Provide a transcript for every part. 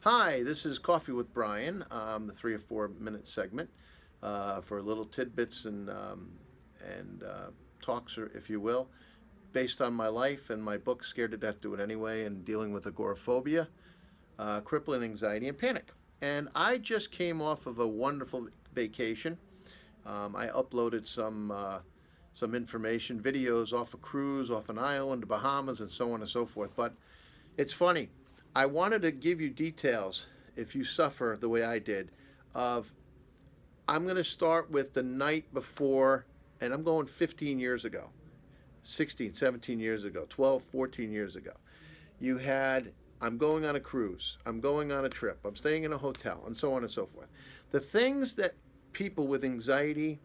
Hi, this is Coffee with Brian, the 3 or 4 minute segment for little tidbits and talks, or if you will, based on my life and my book, Scared to Death, Do It Anyway, and dealing with agoraphobia, crippling anxiety, and panic. And I just came off of a wonderful vacation. I uploaded some information, videos off a cruise, off an island, the Bahamas, and so on and so forth. But it's funny. I wanted to give you details, if you suffer the way I did, of I'm going to start with the night before, and I'm going 15 years ago, 16, 17 years ago, 12, 14 years ago. You had, I'm going on a cruise, I'm going on a trip, I'm staying in a hotel, and so on and so forth. The things that people with anxiety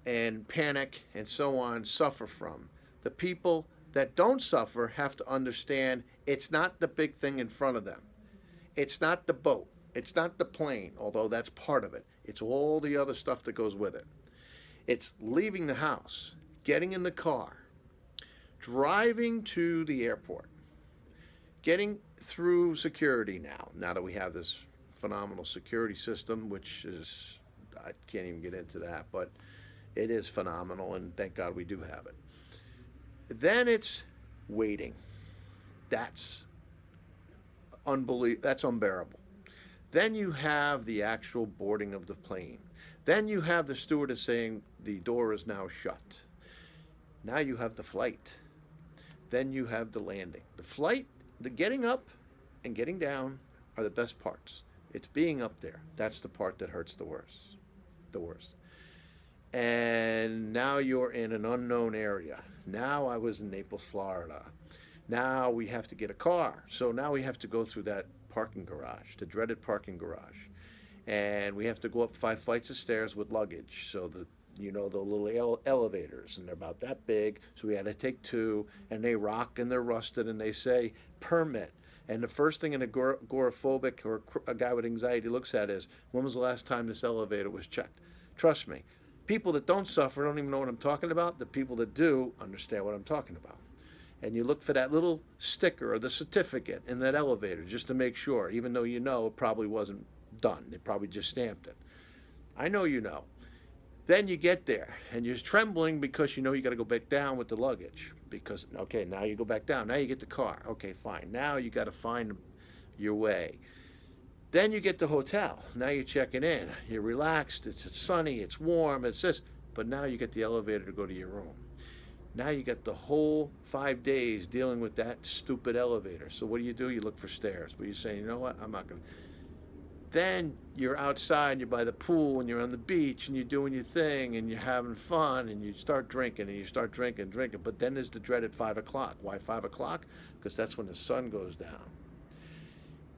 and panic and so on suffer from. The people that don't suffer have to understand it's not the big thing in front of them. It's not the boat. It's not the plane, although that's part of it. It's all the other stuff that goes with it. It's leaving the house, getting in the car, driving to the airport, getting through security now that we have this phenomenal security system, which is, I can't even get into that, but it is phenomenal, and thank God we do have it. Then it's waiting. That's that's unbearable. Then you have the actual boarding of the plane. Then you have the stewardess saying the door is now shut. Now you have the flight. Then you have the landing. The flight, the getting up and getting down are the best parts. It's being up there. That's the part that hurts the worst. The worst. And now you're in an unknown area. Now I was in Naples, Florida. Now we have to get a car. So now we have to go through that parking garage, the dreaded parking garage. And we have to go up 5 flights of stairs with luggage. So the little elevators, and they're about that big. So we had to take two, and they rock and they're rusted, and they say permit. And the first thing an agoraphobic or a guy with anxiety looks at is, when was the last time this elevator was checked? Trust me, people that don't suffer don't even know what I'm talking about. The people that do understand what I'm talking about. And you look for that little sticker or the certificate in that elevator just to make sure, even though you know it probably wasn't done. They probably just stamped it. I know you know. Then you get there and you're trembling because you know you got to go back down with the luggage. Because, okay, now you go back down. Now you get the car. Okay, fine. Now you got to find your way. Then you get the hotel. Now you're checking in. You're relaxed. It's sunny. It's warm. It's this. But now you get the elevator to go to your room. Now you got the whole 5 days dealing with that stupid elevator. So what do? You look for stairs. But you're saying, you know what? I'm not going to. Then you're outside, you're by the pool, and you're on the beach, and you're doing your thing, and you're having fun, and you start drinking, and you start drinking. But then there's the dreaded 5 o'clock. Why 5 o'clock? Because that's when the sun goes down.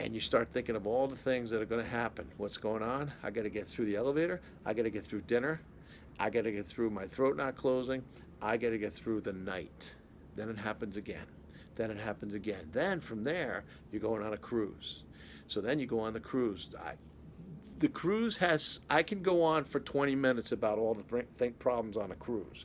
And you start thinking of all the things that are going to happen. What's going on? I got to get through the elevator. I got to get through dinner. I got to get through my throat not closing. I got to get through the night. Then it happens again. Then it happens again. Then from there, you're going on a cruise. So then you go on the cruise. The cruise has, I can go on for 20 minutes about all the problems on a cruise.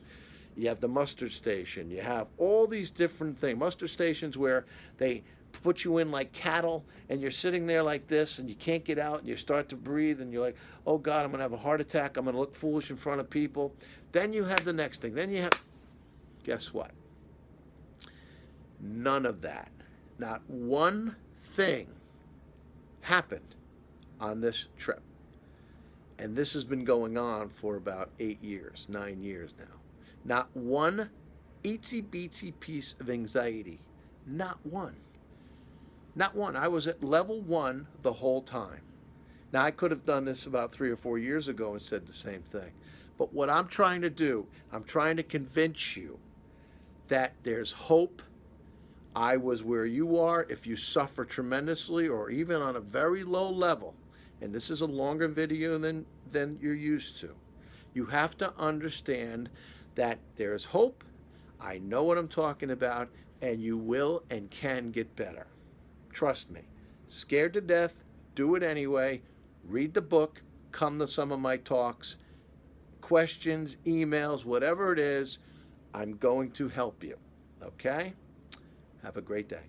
You have the muster station. You have all these different things. Muster stations where they put you in like cattle, and you're sitting there like this, and you can't get out, and you start to breathe, and you're like, oh God, I'm going to have a heart attack. I'm going to look foolish in front of people. Then you have the next thing. Then you have, guess what? None of that. Not one thing happened on this trip. And this has been going on for about 8 years, 9 years now. Not one itsy bitsy piece of anxiety. Not one. Not one. I was at level 1 the whole time. Now, I could have done this about 3 or 4 years ago and said the same thing. But what I'm trying to do, I'm trying to convince you that there's hope. I was where you are. If you suffer tremendously or even on a very low level, and this is a longer video than you're used to, you have to understand that there's hope. I know what I'm talking about, and you will and can get better. Trust me. Scared to death, do it anyway. Read the book, come to some of my talks, questions, emails, whatever it is, I'm going to help you. Okay? Have a great day.